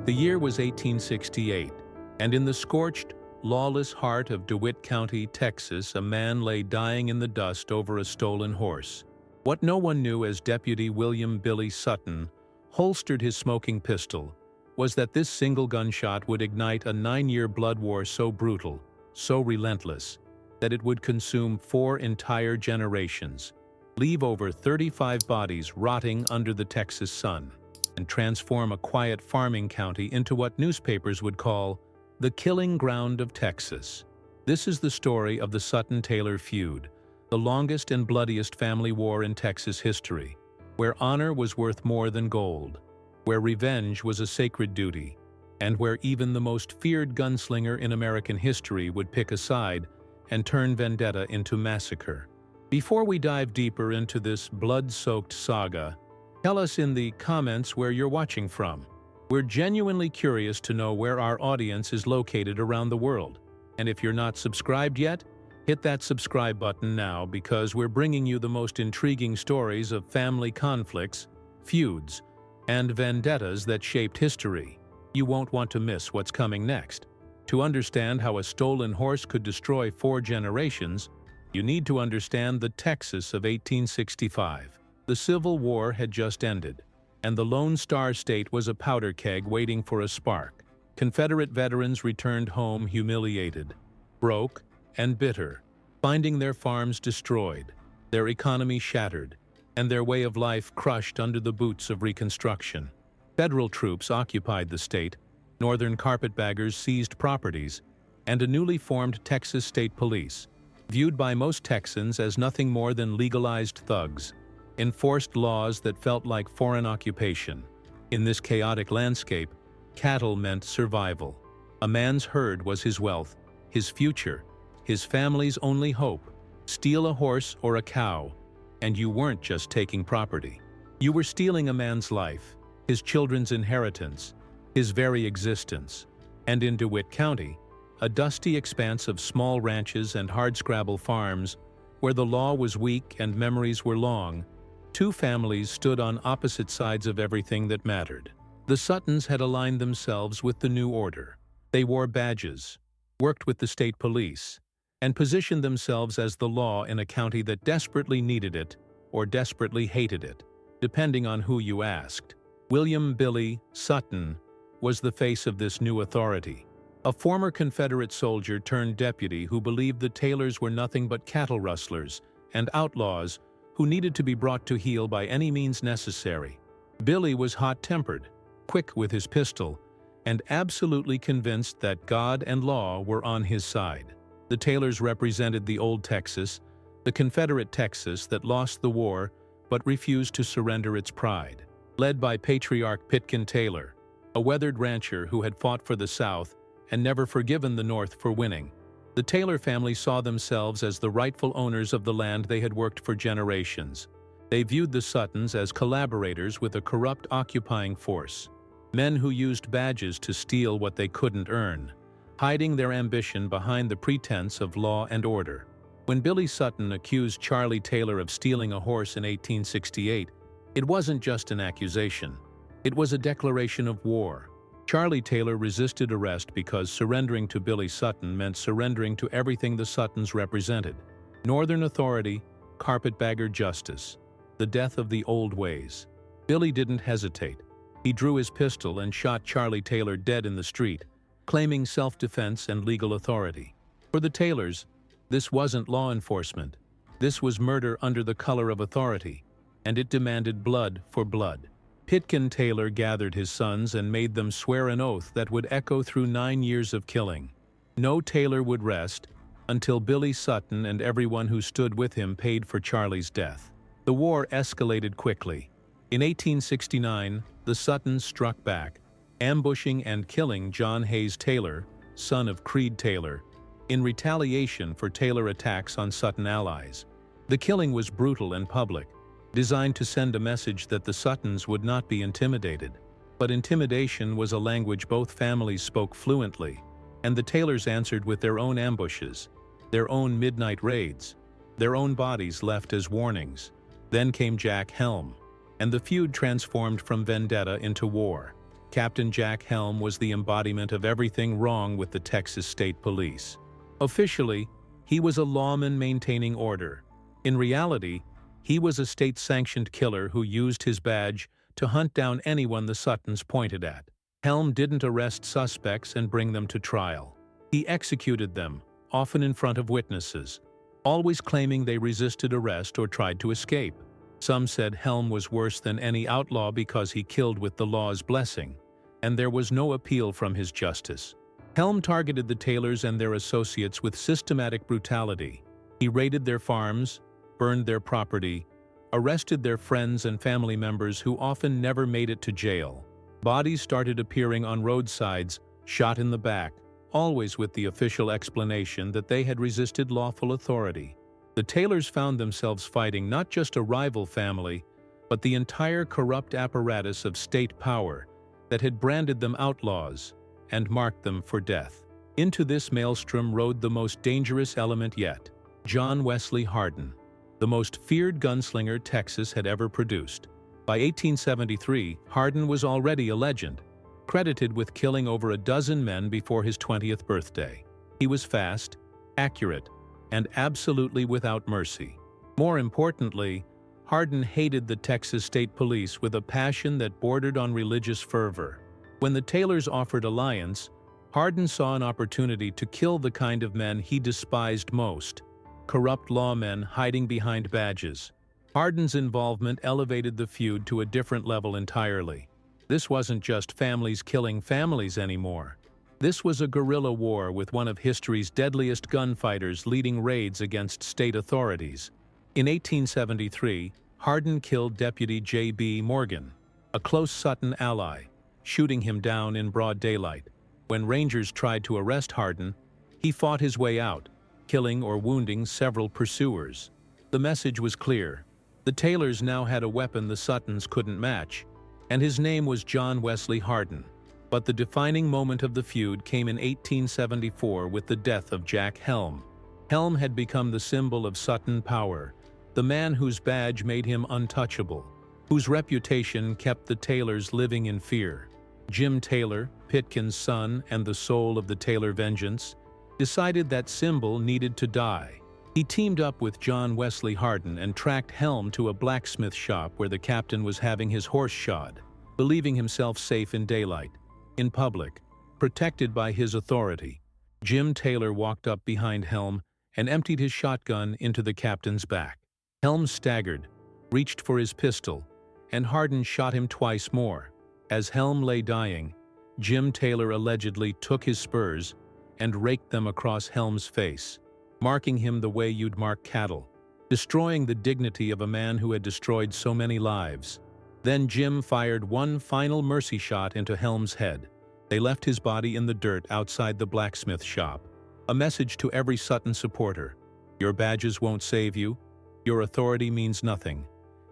The year was 1868, and in the scorched, lawless heart of DeWitt County, Texas, a man lay dying in the dust over a stolen horse. What no one knew as Deputy William "Billy" Sutton holstered his smoking pistol was that this single gunshot would ignite a 9-year blood war so brutal, so relentless, that it would consume 4 entire generations, leave over 35 bodies rotting under the Texas sun, and transform a quiet farming county into what newspapers would call the killing ground of Texas. This is the story of the Sutton-Taylor feud, the longest and bloodiest family war in Texas history, where honor was worth more than gold, where revenge was a sacred duty, and where even the most feared gunslinger in American history would pick a side and turn vendetta into massacre. Before we dive deeper into this blood-soaked saga, tell us in the comments where you're watching from. We're genuinely curious to know where our audience is located around the world. And if you're not subscribed yet, hit that subscribe button now, because we're bringing you the most intriguing stories of family conflicts, feuds, and vendettas that shaped history. You won't want to miss what's coming next. To understand how a stolen horse could destroy 4 generations, you need to understand the Texas of 1865. The Civil War had just ended, and the Lone Star State was a powder keg waiting for a spark. Confederate veterans returned home humiliated, broke, and bitter, finding their farms destroyed, their economy shattered, and their way of life crushed under the boots of Reconstruction. Federal troops occupied the state, Northern carpetbaggers seized properties, and a newly formed Texas State Police, viewed by most Texans as nothing more than legalized thugs, enforced laws that felt like foreign occupation. In this chaotic landscape, cattle meant survival. A man's herd was his wealth, his future, his family's only hope. Steal a horse or a cow, and you weren't just taking property. You were stealing a man's life, his children's inheritance, his very existence. And in DeWitt County, a dusty expanse of small ranches and hardscrabble farms, where the law was weak and memories were long, 2 families stood on opposite sides of everything that mattered. The Suttons had aligned themselves with the new order. They wore badges, worked with the state police, and positioned themselves as the law in a county that desperately needed it or desperately hated it, depending on who you asked. William "Billy" Sutton was the face of this new authority, a former Confederate soldier turned deputy who believed the Taylors were nothing but cattle rustlers and outlaws who needed to be brought to heel by any means necessary. Billy was hot-tempered, quick with his pistol, and absolutely convinced that God and law were on his side. The Taylors represented the old Texas, the Confederate Texas that lost the war but refused to surrender its pride. Led by patriarch Pitkin Taylor, a weathered rancher who had fought for the South and never forgiven the North for winning, the Taylor family saw themselves as the rightful owners of the land they had worked for generations. They viewed the Suttons as collaborators with a corrupt occupying force, men who used badges to steal what they couldn't earn, hiding their ambition behind the pretense of law and order. When Billy Sutton accused Charlie Taylor of stealing a horse in 1868, it wasn't just an accusation. It was a declaration of war. Charlie Taylor resisted arrest because surrendering to Billy Sutton meant surrendering to everything the Suttons represented: Northern authority, carpetbagger justice, the death of the old ways. Billy didn't hesitate. He drew his pistol and shot Charlie Taylor dead in the street, claiming self-defense and legal authority. For the Taylors, this wasn't law enforcement. This was murder under the color of authority, and it demanded blood for blood. Pitkin Taylor gathered his sons and made them swear an oath that would echo through 9 years of killing. No Taylor would rest until Billy Sutton and everyone who stood with him paid for Charlie's death. The war escalated quickly. In 1869, the Suttons struck back, ambushing and killing John Hayes Taylor, son of Creed Taylor, in retaliation for Taylor attacks on Sutton allies. The killing was brutal and public, designed to send a message that the Suttons would not be intimidated. But intimidation was a language both families spoke fluently, and the Taylors answered with their own ambushes, their own midnight raids, their own bodies left as warnings. Then came Jack Helm, and the feud transformed from vendetta into war. Captain Jack Helm was the embodiment of everything wrong with the Texas State Police. Officially, he was a lawman maintaining order. In reality, he was a state-sanctioned killer who used his badge to hunt down anyone the Suttons pointed at. Helm didn't arrest suspects and bring them to trial. He executed them, often in front of witnesses, always claiming they resisted arrest or tried to escape. Some said Helm was worse than any outlaw because he killed with the law's blessing, and there was no appeal from his justice. Helm targeted the Taylors and their associates with systematic brutality. He raided their farms, burned their property, arrested their friends and family members who often never made it to jail. Bodies started appearing on roadsides, shot in the back, always with the official explanation that they had resisted lawful authority. The Taylors found themselves fighting not just a rival family, but the entire corrupt apparatus of state power that had branded them outlaws and marked them for death. Into this maelstrom rode the most dangerous element yet, John Wesley Hardin, the most feared gunslinger Texas had ever produced. By 1873, Hardin was already a legend, credited with killing over a dozen men before his 20th birthday. He was fast, accurate, and absolutely without mercy. More importantly, Hardin hated the Texas State Police with a passion that bordered on religious fervor. When the Taylors offered alliance, Hardin saw an opportunity to kill the kind of men he despised most, corrupt lawmen hiding behind badges. Hardin's involvement elevated the feud to a different level entirely. This wasn't just families killing families anymore. This was a guerrilla war with one of history's deadliest gunfighters leading raids against state authorities. In 1873, Hardin killed Deputy J.B. Morgan, a close Sutton ally, shooting him down in broad daylight. When Rangers tried to arrest Hardin, he fought his way out, killing or wounding several pursuers. The message was clear. The Taylors now had a weapon the Suttons couldn't match, and his name was John Wesley Hardin. But the defining moment of the feud came in 1874 with the death of Jack Helm. Helm had become the symbol of Sutton power, the man whose badge made him untouchable, whose reputation kept the Taylors living in fear. Jim Taylor, Pitkin's son and the soul of the Taylor vengeance, decided that symbol needed to die. He teamed up with John Wesley Hardin and tracked Helm to a blacksmith shop where the captain was having his horse shod, believing himself safe in daylight. In public, protected by his authority, Jim Taylor walked up behind Helm and emptied his shotgun into the captain's back. Helm staggered, reached for his pistol, and Hardin shot him twice more. As Helm lay dying, Jim Taylor allegedly took his spurs and raked them across Helm's face, marking him the way you'd mark cattle, destroying the dignity of a man who had destroyed so many lives. Then Jim fired one final mercy shot into Helm's head. They left his body in the dirt outside the blacksmith shop, a message to every Sutton supporter: your badges won't save you, your authority means nothing,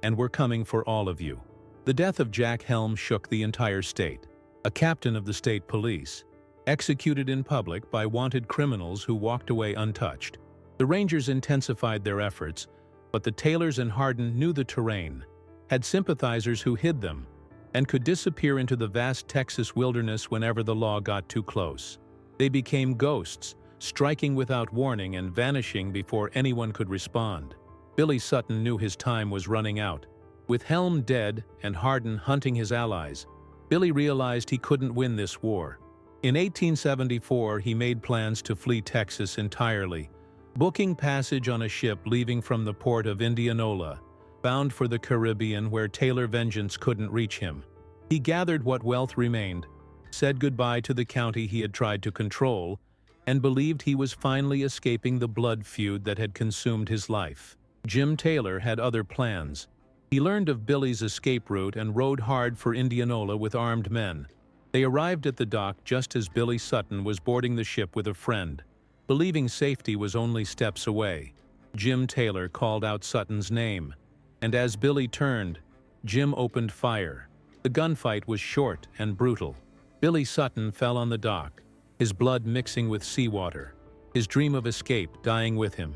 and we're coming for all of you. The death of Jack Helm shook the entire state. A captain of the state police, executed in public by wanted criminals who walked away untouched. The Rangers intensified their efforts, but the Taylors and Hardin knew the terrain, had sympathizers who hid them, and could disappear into the vast Texas wilderness whenever the law got too close. They became ghosts, striking without warning and vanishing before anyone could respond. Billy Sutton knew his time was running out. With Helm dead and Hardin hunting his allies, Billy realized he couldn't win this war. In 1874, he made plans to flee Texas entirely, booking passage on a ship leaving from the port of Indianola, bound for the Caribbean where Taylor vengeance couldn't reach him. He gathered what wealth remained, said goodbye to the county he had tried to control, and believed he was finally escaping the blood feud that had consumed his life. Jim Taylor had other plans. He learned of Billy's escape route and rode hard for Indianola with armed men. They arrived at the dock just as Billy Sutton was boarding the ship with a friend. Believing safety was only steps away, Jim Taylor called out Sutton's name, and as Billy turned, Jim opened fire. The gunfight was short and brutal. Billy Sutton fell on the dock, his blood mixing with seawater, his dream of escape dying with him.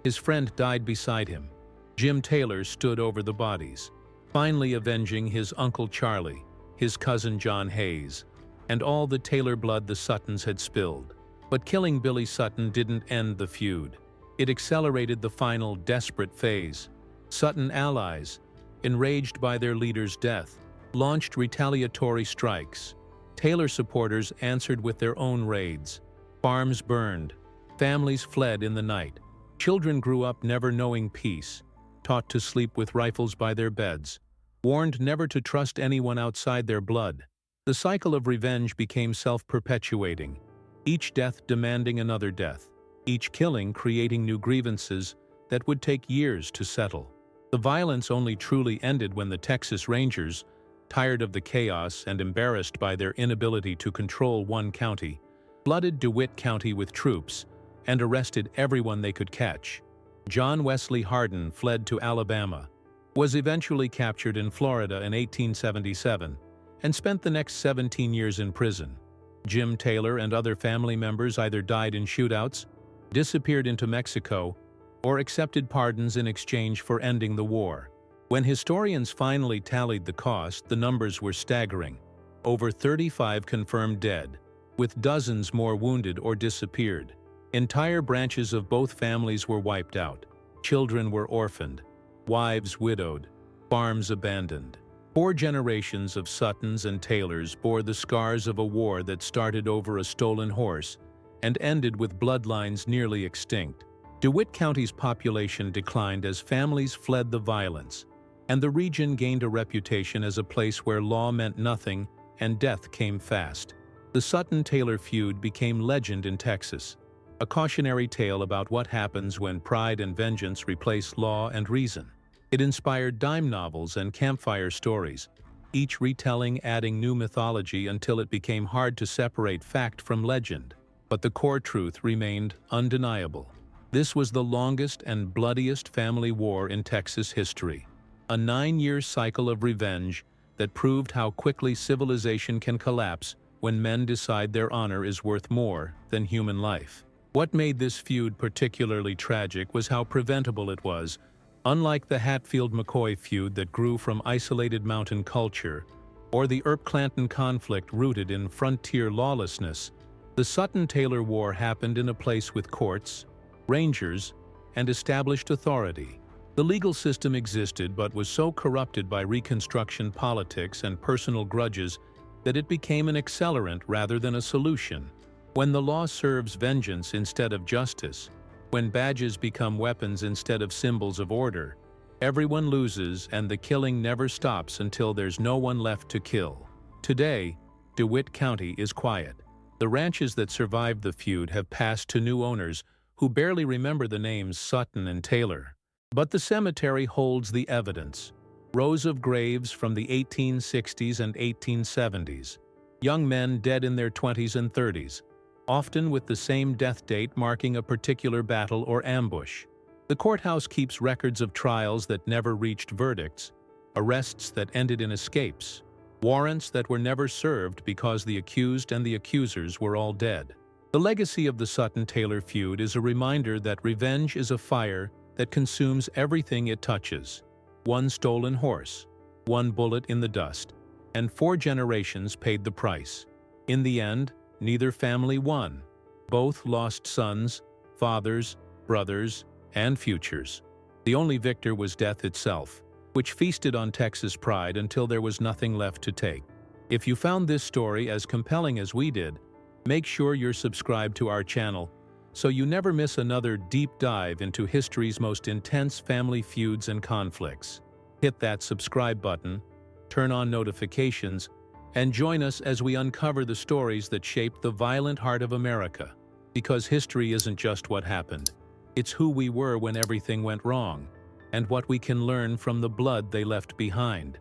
His friend died beside him. Jim Taylor stood over the bodies, finally avenging his Uncle Charlie. his cousin John Hayes, and all the Taylor blood the Suttons had spilled. But killing Billy Sutton didn't end the feud. It accelerated the final, desperate phase. Sutton allies, enraged by their leader's death, launched retaliatory strikes. Taylor supporters answered with their own raids. Farms burned. Families fled in the night. Children grew up never knowing peace, taught to sleep with rifles by their beds, warned never to trust anyone outside their blood. The cycle of revenge became self-perpetuating, each death demanding another death, each killing creating new grievances that would take years to settle. The violence only truly ended when the Texas Rangers, tired of the chaos and embarrassed by their inability to control one county, flooded DeWitt County with troops and arrested everyone they could catch. John Wesley Hardin fled to Alabama, was eventually captured in Florida in 1877, and spent the next 17 years in prison. Jim Taylor and other family members either died in shootouts, disappeared into Mexico, or accepted pardons in exchange for ending the war. When historians finally tallied the cost, the numbers were staggering. Over 35 confirmed dead, with dozens more wounded or disappeared. Entire branches of both families were wiped out. Children were orphaned, wives widowed, farms abandoned. 4 generations of Suttons and Taylors bore the scars of a war that started over a stolen horse and ended with bloodlines nearly extinct. DeWitt County's population declined as families fled the violence, and the region gained a reputation as a place where law meant nothing and death came fast. The Sutton-Taylor feud became legend in Texas, a cautionary tale about what happens when pride and vengeance replace law and reason. It inspired dime novels and campfire stories, each retelling adding new mythology until it became hard to separate fact from legend. But the core truth remained undeniable. This was the longest and bloodiest family war in Texas history, a 9-year cycle of revenge that proved how quickly civilization can collapse when men decide their honor is worth more than human life. What made this feud particularly tragic was how preventable it was. Unlike the Hatfield-McCoy feud that grew from isolated mountain culture, or the Earp-Clanton conflict rooted in frontier lawlessness, the Sutton-Taylor War happened in a place with courts, rangers, and established authority. The legal system existed but was so corrupted by Reconstruction politics and personal grudges that it became an accelerant rather than a solution. When the law serves vengeance instead of justice, when badges become weapons instead of symbols of order, everyone loses and the killing never stops until there's no one left to kill. Today, DeWitt County is quiet. The ranches that survived the feud have passed to new owners who barely remember the names Sutton and Taylor. But the cemetery holds the evidence. Rows of graves from the 1860s and 1870s. Young men dead in their 20s and 30s, often with the same death date marking a particular battle or ambush. The courthouse keeps records of trials that never reached verdicts, arrests that ended in escapes, warrants that were never served because the accused and the accusers were all dead. The legacy of the Sutton-Taylor feud is a reminder that revenge is a fire that consumes everything it touches. One stolen horse, one bullet in the dust, and 4 generations paid the price. In the end, neither family won. Both lost sons, fathers, brothers, and futures. The only victor was death itself, which feasted on Texas pride until there was nothing left to take. If you found this story as compelling as we did, make sure you're subscribed to our channel so you never miss another deep dive into history's most intense family feuds and conflicts. Hit that subscribe button, turn on notifications, and join us as we uncover the stories that shaped the violent heart of America. Because history isn't just what happened, it's who we were when everything went wrong, and what we can learn from the blood they left behind.